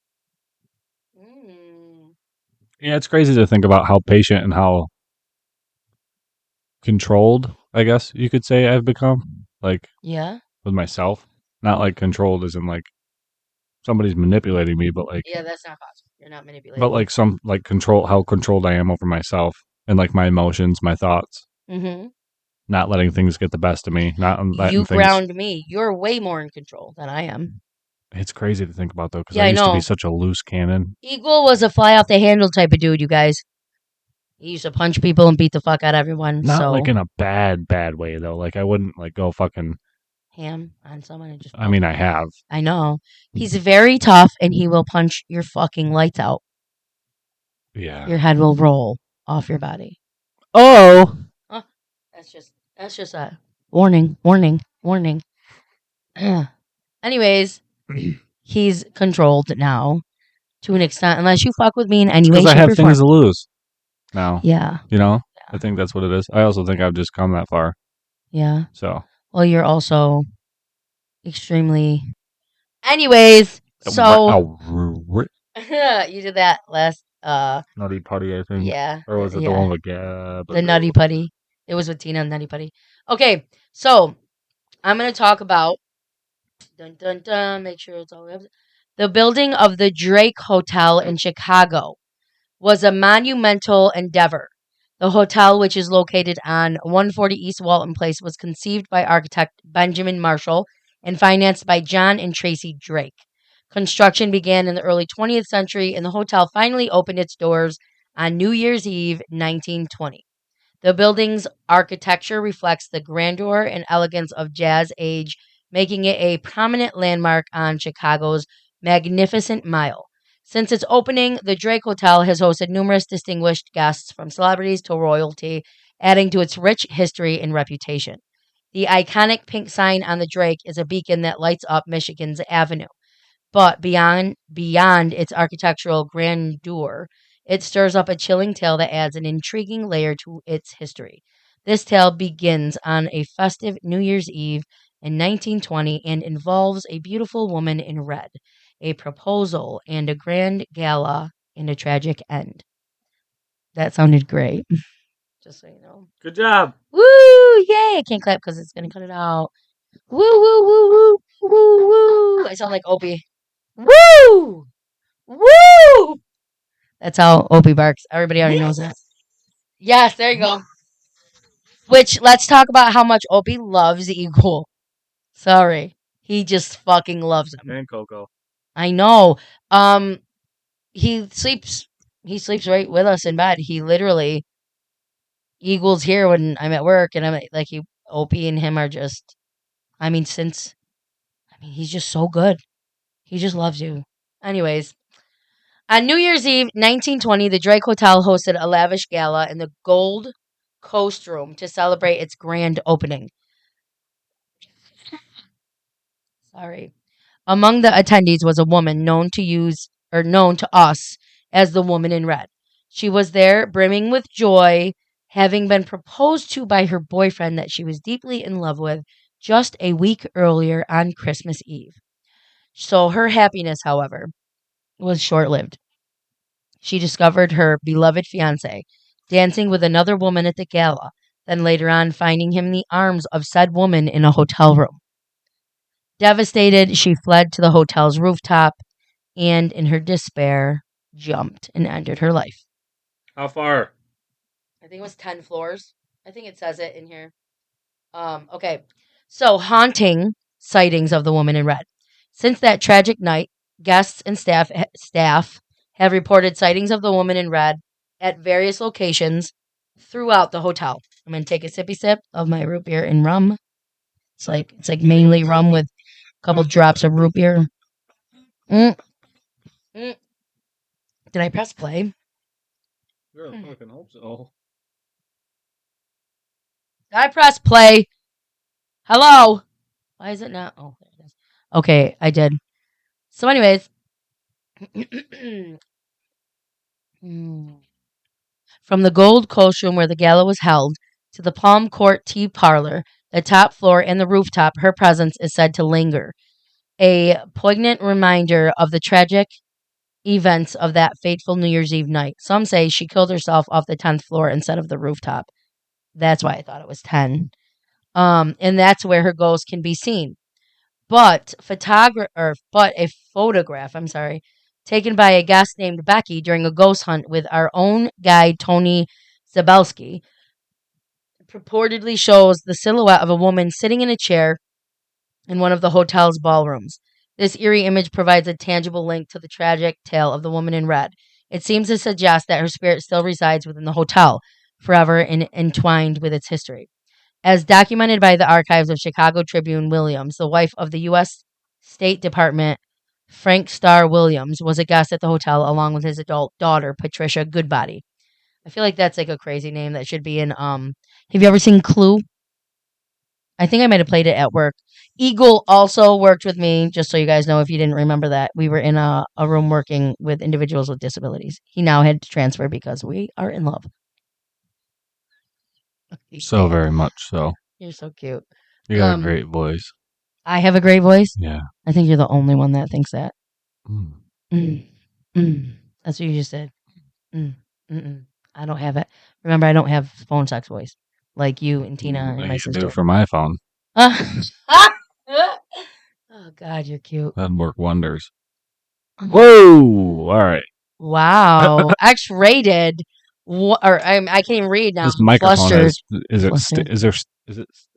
Yeah, it's crazy to think about how patient and how controlled, I guess you could say, I've become. Like, Yeah. with myself. Not like controlled as in like somebody's manipulating me, but like, Yeah, that's not possible. You're not manipulating. but like some like control, how controlled I am over myself and like my emotions, my thoughts. Mm-hmm. Not letting things get the best of me. Not letting You things. ground me. You're way more in control than I am. It's crazy to think about though, because Yeah, I I used to know. be such a loose cannon. Eagle was a fly off the handle type of dude, you guys. He used to punch people and beat the fuck out of everyone. Not so like in a bad way though. Like I wouldn't like go fucking. ham on someone and just. I mean, I have. I know. He's very tough and he will punch your fucking lights out. Yeah. Your head will roll off your body. Oh. That's just a warning. Anyways, he's controlled now to an extent, unless you fuck with me in any way, Because I shape, have or things form. to lose now. Yeah. You know, I think that's what it is. I also think I've just come that far. Yeah. So. Well, you're also extremely. Anyways, so you did that last. Nutty Putty, I think. Yeah. Or was it the one with Gab? The Nutty Putty. It was with Tina and Nutty Putty. Okay, so I'm gonna talk about. Dun dun dun. Make sure it's all up. The building of the Drake Hotel in Chicago was a monumental endeavor. The hotel, which is located on 140 East Walton Place, was conceived by architect Benjamin Marshall and financed by John and Tracy Drake. Construction began in the early 20th century, and the hotel finally opened its doors on New Year's Eve, 1920. The building's architecture reflects the grandeur and elegance of Jazz Age, making it a prominent landmark on Chicago's Magnificent Mile. Since its opening, the Drake Hotel has hosted numerous distinguished guests from celebrities to royalty, adding to its rich history and reputation. The iconic pink sign on the Drake is a beacon that lights up Michigan's Avenue. But beyond its architectural grandeur, it stirs up a chilling tale that adds an intriguing layer to its history. This tale begins on a festive New Year's Eve in 1920 and involves a beautiful woman in red, a proposal, and a grand gala and a tragic end. That sounded great. Just so you know. Good job. Woo! Yay! I can't clap because it's going to cut it out. Woo, woo, woo, woo, woo, woo. I sound like Opie. Woo! Woo! That's how Opie barks. Everybody already knows that. Yes, there you go. Which, let's talk about how much Opie loves Eagle. Sorry. He just fucking loves him. And Coco. I know. He sleeps right with us in bed. He literally Eagle's here when I'm at work and I'm like Opie and him are just he's just so good. He just loves you. Anyways, on New Year's Eve, 1920, the Drake Hotel hosted a lavish gala in the Gold Coast Room to celebrate its grand opening. Sorry. Among the attendees was a woman known to us as the Woman in Red. She was there brimming with joy, having been proposed to by her boyfriend that she was deeply in love with just a week earlier on Christmas Eve. So her happiness, however, was short-lived. She discovered her beloved fiancé dancing with another woman at the gala, then later on finding him in the arms of said woman in a hotel room. Devastated, she fled to the hotel's rooftop and, in her despair, jumped and ended her life. How far? I think it was 10 floors. I think it says it in here. Okay. So, haunting sightings of the woman in red. Since that tragic night, guests and staff have reported sightings of the woman in red at various locations throughout the hotel. I'm going to take a sippy sip of my root beer and rum. It's like mainly rum with a couple drops of root beer. Did I press play? I fucking hope so. Did I press play? Hello? Why is it not? Oh, there it is. Okay, I did. So, anyways. From the Gold Coast Room where the gala was held, to the Palm Court Tea Parlor, the top floor, and the rooftop, her presence is said to linger. A poignant reminder of the tragic events of that fateful New Year's Eve night. Some say she killed herself off the 10th floor instead of the rooftop. That's why I thought it was 10. And that's where her ghost can be seen. But a photograph, taken by a guest named Becky during a ghost hunt with our own guide Tony Zabelski, purportedly shows the silhouette of a woman sitting in a chair in one of the hotel's ballrooms. This eerie image provides a tangible link to the tragic tale of the woman in red. It seems to suggest that her spirit still resides within the hotel, forever entwined with its history. As documented by the archives of Chicago Tribune, Williams, the wife of the U.S. State Department Frank Starr Williams, was a guest at the hotel along with his adult daughter, Patricia Goodbody. I feel like that's like a crazy name that should be in, have you ever seen Clue? I think I might have played it at work. Eagle also worked with me, just so you guys know if you didn't remember that. We were in a room working with individuals with disabilities. He now had to transfer because we are in love. So very much so. You're so cute. You got a great voice. I have a great voice? Yeah. I think you're the only one that thinks that. Mm. That's what you just said. I don't have it. Remember, I don't have phone sex voice like you and Tina and my You should sister. do it for my phone. Oh, God, you're cute. That'd work wonders. Whoa! All right. Wow. X-rated. I can't even read now. This microphone Flustered.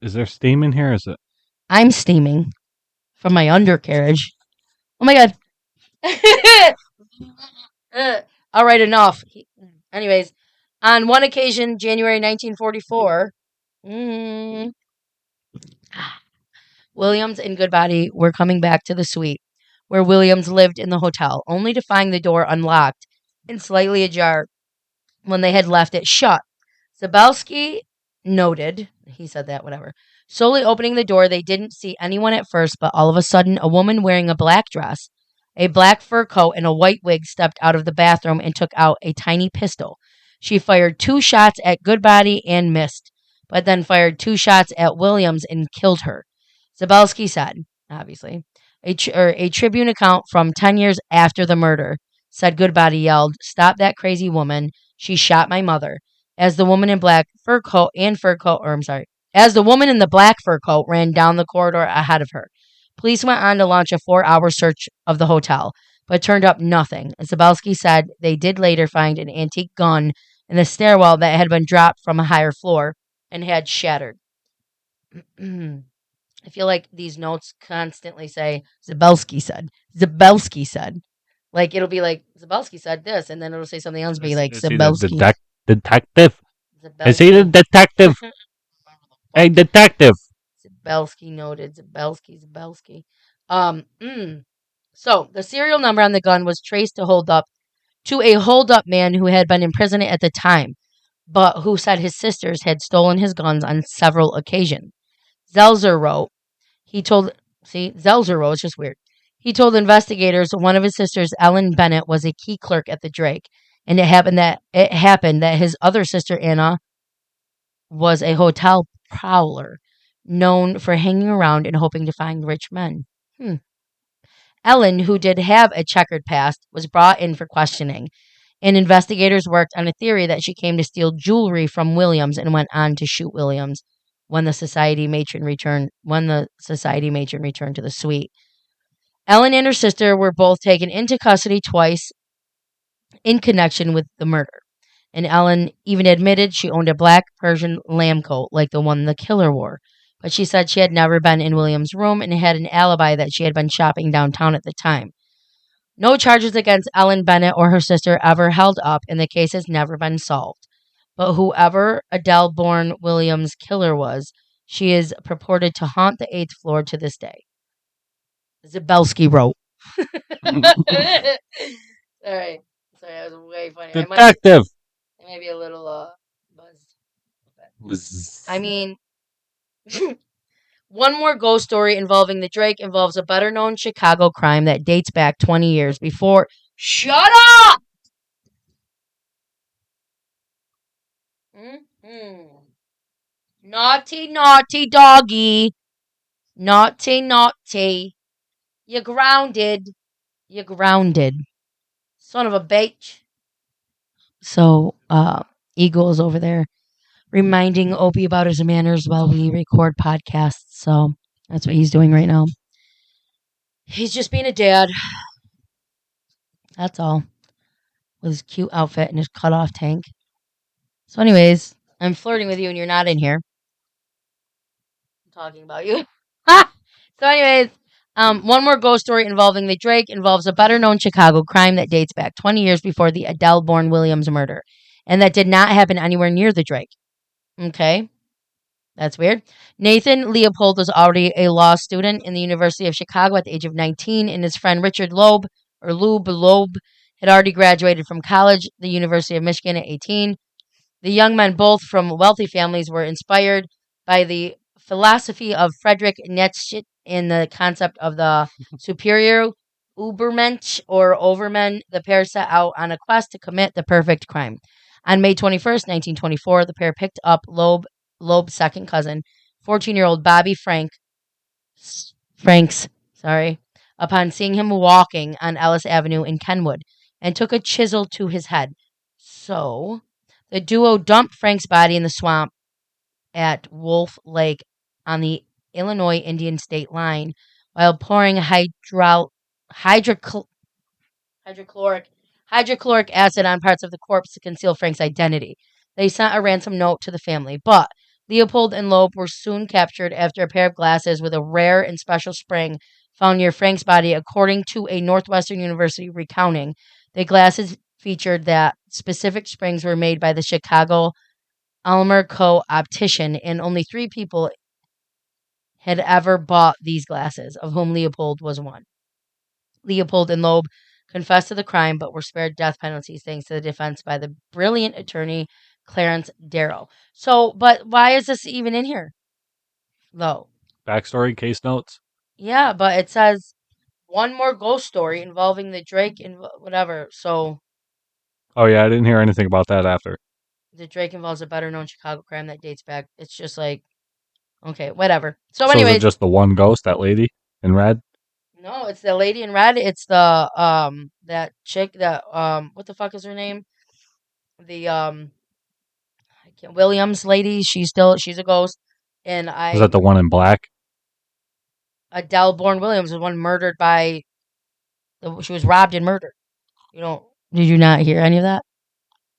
is there steam in here? Is it? I'm steaming from my undercarriage. Oh my God. All right, enough. Anyways, on one occasion, January 1944, Williams and Goodbody were coming back to the suite where Williams lived in the hotel, only to find the door unlocked and slightly ajar when they had left it shut. Zabelski noted, he said that, whatever. Slowly opening the door, they didn't see anyone at first, but all of a sudden, a woman wearing a black dress, a black fur coat, and a white wig stepped out of the bathroom and took out a tiny pistol. She fired 2 shots at Goodbody and missed, but then fired 2 shots at Williams and killed her. Zabelski said, obviously, a Tribune account from 10 years after the murder said Goodbody yelled, "Stop that crazy woman. She shot my mother." As the woman in the woman in the black fur coat ran down the corridor ahead of her. Police went on to launch a 4-hour search of the hotel, but turned up nothing. Zabelski said they did later find an antique gun in the stairwell that had been dropped from a higher floor and had shattered. I feel like these notes constantly say, Zabelski said. Zabelski said. Like, it'll be like, Zabelski said this, and then it'll say something else, be like, Zabelski. Detective? Is he the detective? Hey, detective! Zabelski noted. Zabelski. So, the serial number on the gun was traced to a hold-up man who had been in prison at the time, but who said his sisters had stolen his guns on several occasions. Zelzer wrote, Zelzer wrote, it's just weird. He told investigators one of his sisters, Ellen Bennett, was a key clerk at the Drake, and it happened that his other sister, Anna, was a hotel prowler, known for hanging around and hoping to find rich men. Ellen, who did have a checkered past, was brought in for questioning, and investigators worked on a theory that she came to steal jewelry from Williams and went on to shoot Williams when the society matron returned to the suite. Ellen and her sister were both taken into custody twice in connection with the murder, and Ellen even admitted she owned a black Persian lamb coat like the one the killer wore, but she said she had never been in Williams' room and had an alibi that she had been shopping downtown at the time. No charges against Ellen Bennett or her sister ever held up, and the case has never been solved. But whoever Adele Bourne Williams' killer was, she is purported to haunt the 8th floor to this day. Zabelski wrote. All right. Sorry, that was way funny. Detective! I might be a little buzzed. I mean, one more ghost story involving the Drake involves a better-known Chicago crime that dates back 20 years before... Shut up! Naughty, naughty doggy. Naughty, naughty. You're grounded. You're grounded. Son of a bitch. So, Eagle's over there reminding Opie about his manners while we record podcasts. So, that's what he's doing right now. He's just being a dad. That's all. With his cute outfit and his cutoff tank. So, anyways, I'm flirting with you and you're not in here. I'm talking about you. So, anyways, one more ghost story involving the Drake involves a better known Chicago crime that dates back 20 years before the Adele Bourne Williams murder. And that did not happen anywhere near the Drake. Okay. That's weird. Nathan Leopold was already a law student in the University of Chicago at the age of 19, and his friend Richard Loeb, had already graduated from college, the University of Michigan, at 18. The young men, both from wealthy families, were inspired by the philosophy of Friedrich Nietzsche in the concept of the superior Ubermensch or overmen. The pair set out on a quest to commit the perfect crime. On May 21st, 1924, the pair picked up Loeb's second cousin, 14-year-old Bobby Franks, upon seeing him walking on Ellis Avenue in Kenwood, and took a chisel to his head. So, the duo dumped Frank's body in the swamp at Wolf Lake on the Illinois Indian state line while pouring hydrochloric acid on parts of the corpse to conceal Frank's identity. They sent a ransom note to the family, but Leopold and Loeb were soon captured after a pair of glasses with a rare and special spring found near Frank's body, according to a Northwestern University recounting. The glasses featured that specific springs were made by the Chicago Almer Co. optician, and only 3 people had ever bought these glasses, of whom Leopold was one. Leopold and Loeb confessed to the crime, but were spared death penalties thanks to the defense by the brilliant attorney Clarence Darrow. So, but why is this even in here? Though. Backstory, case notes. Yeah, but it says one more ghost story involving the Drake and whatever. So. Oh yeah, I didn't hear anything about that after. The Drake involves a better known Chicago crime that dates back. It's just like, okay, whatever. So is anyway, it just the one ghost, that lady in red? No, it's the lady in red. It's the that chick that what the fuck is her name? The Williams lady. She's a ghost. And Is that the one in black? Adele Bourne Williams was one murdered by. She was robbed and murdered. Did you not hear any of that?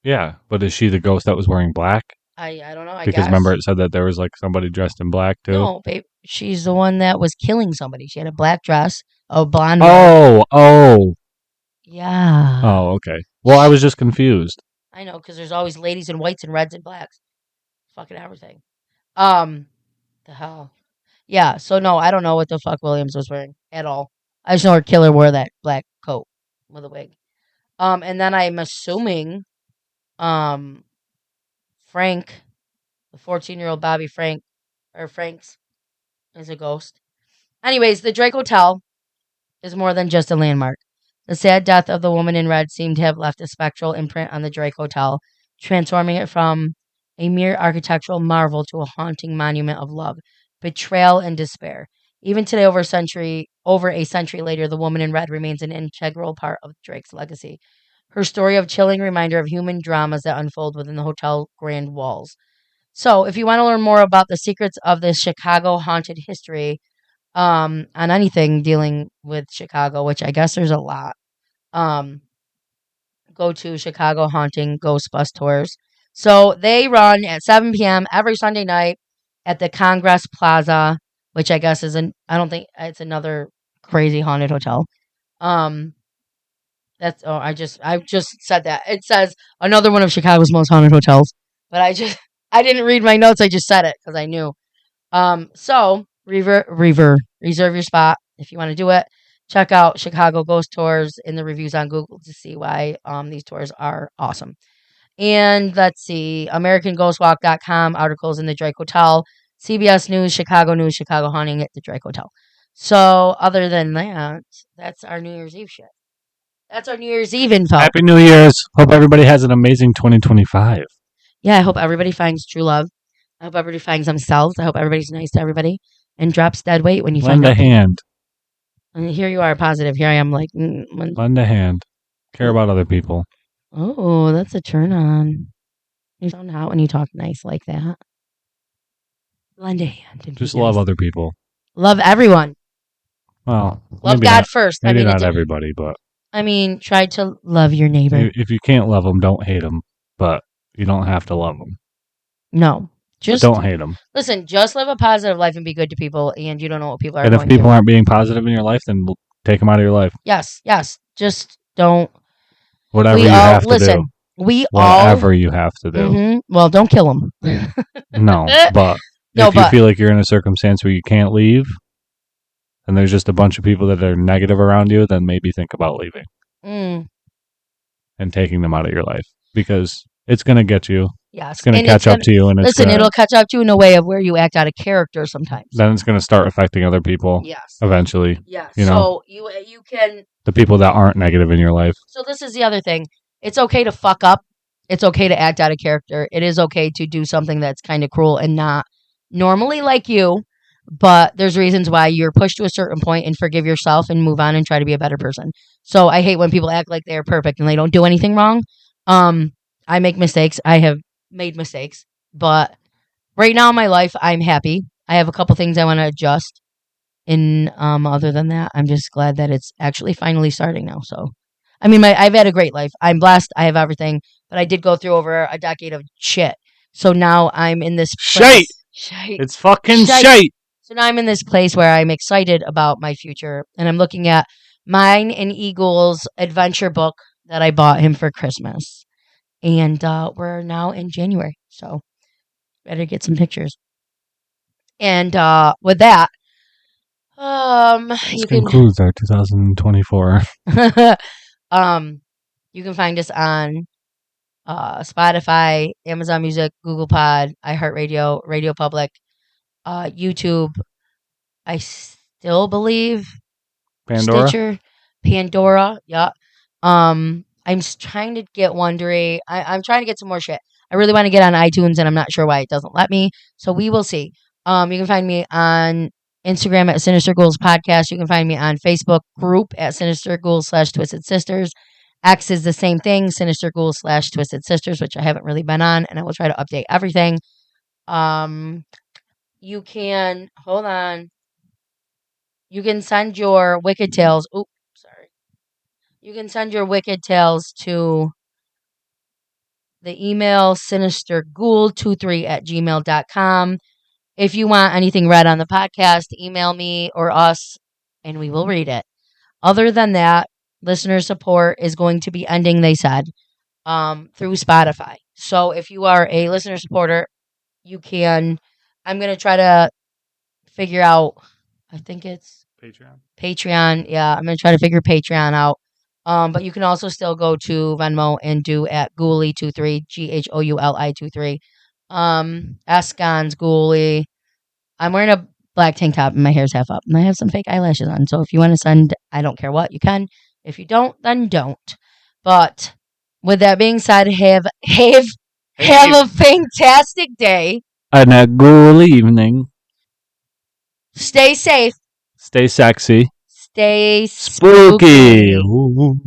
Yeah, but is she the ghost that was wearing black? I don't know. Because remember it said that there was like somebody dressed in black too. No, babe. She's the one that was killing somebody. She had a black dress, a blonde. Oh. Yeah. Oh, okay. Well, I was just confused. I know, because there's always ladies in whites and reds and blacks. Fucking everything. The hell. Yeah, so no, I don't know what the fuck Williams was wearing at all. I just know her killer wore that black coat with a wig. And then I'm assuming, Frank, the 14-year-old Bobby Franks, is a ghost. Anyways, the Drake Hotel is more than just a landmark. The sad death of the woman in red seemed to have left a spectral imprint on the Drake Hotel, transforming it from a mere architectural marvel to a haunting monument of love, betrayal, and despair. Even today, over a century later, the woman in red remains an integral part of Drake's legacy. Her story of chilling reminder of human dramas that unfold within the hotel grand walls. So, if you want to learn more about the secrets of this Chicago haunted history, on anything dealing with Chicago, which I guess there's a lot, go to Chicago Haunting Ghost Bus Tours. So they run at 7 p.m. every Sunday night at the Congress Plaza, which I guess I don't think it's another crazy haunted hotel. I just said that. It says another one of Chicago's most haunted hotels, but I didn't read my notes. I just said it because I knew. So reserve your spot if you want to do it. Check out Chicago Ghost Tours in the reviews on Google to see why these tours are awesome. And let's see, AmericanGhostWalk.com articles in the Drake Hotel, CBS News, Chicago Haunting at the Drake Hotel. So other than that, that's our New Year's Eve shit. That's our New Year's Eve info. Happy New Year's. Hope everybody has an amazing 2025. Yeah, I hope everybody finds true love. I hope everybody finds themselves. I hope everybody's nice to everybody and drops dead weight when you Lend find a out. hand. And here you are, positive. Here I am, like, Lend a hand. Care about other people. oh, that's a turn on. You sound hot when you talk nice like that. Lend a hand. And Just be love nice. other people. Love everyone. Well, Love maybe God not, first. Maybe I mean, not everybody, but try to love your neighbor. if you can't love them, don't hate them. But you don't have to love them. No, just don't hate them. Listen. Just live a positive life and be good to people. And you don't know what people are. And if going people through. aren't being positive in your life, then take them out of your life. Yes. Just don't. Whatever you have to do. Whatever you have to do. Mm-hmm. Well, don't kill them. No, but if you feel like you're in a circumstance where you can't leave, and there's just a bunch of people that are negative around you, then maybe think about leaving and taking them out of your life, because it's going to get you. Yes, it's going to catch up to you, and it'll catch up to you in a way of where you act out of character sometimes. Then it's going to start affecting other people. Yes, eventually. Yes, so you can. The people that aren't negative in your life. So this is the other thing. It's okay to fuck up. It's okay to act out of character. It is okay to do something that's kind of cruel and not normally like you, but there's reasons why you're pushed to a certain point and forgive yourself and move on and try to be a better person. So I hate when people act like they're perfect and they don't do anything wrong. I make mistakes. I have made mistakes, but right now in my life, I'm happy. I have a couple things I want to adjust. And other than that, I'm just glad that it's actually finally starting now. So, I mean, I've had a great life. I'm blessed. I have everything, but I did go through over a decade of shit. So now I'm in this place. Shite. It's fucking shite. So now I'm in this place where I'm excited about my future, and I'm looking at mine and Eagle's adventure book that I bought him for Christmas, and we're now in January, so better get some pictures. And with that. This concludes our 2024. You can find us on Spotify, Amazon Music, Google Pod, iHeartRadio, Radio Public, YouTube. I still believe Pandora. Stitcher, Pandora. Yeah. I'm trying to get Wondery. I'm trying to get some more shit. I really want to get on iTunes, and I'm not sure why it doesn't let me. So we will see. You can find me on Instagram at Sinister Ghouls Podcast. You can find me on Facebook group at Sinister Ghouls /Twisted Sisters. X is the same thing, Sinister Ghouls /Twisted Sisters, which I haven't really been on, and I will try to update everything. You can hold on. You can send your Wicked Tales. Oops, sorry. You can send your Wicked Tales to the email sinisterghoul23@gmail.com. If you want anything read on the podcast, email me or us, and we will read it. Other than that, listener support is going to be ending, they said, through Spotify. So if you are a listener supporter, you can. I'm going to try to figure out, I think it's Patreon. Yeah, I'm going to try to figure Patreon out. But you can also still go to Venmo and do at Ghouli23, Ghouli23. Escons, Ghoulie. I'm wearing a black tank top and my hair's half up. And I have some fake eyelashes on. So if you want to send, I don't care what, you can. If you don't, then don't. But with that being said, have a fantastic day. And a ghoul evening. Stay safe. Stay sexy. Stay spooky. spooky.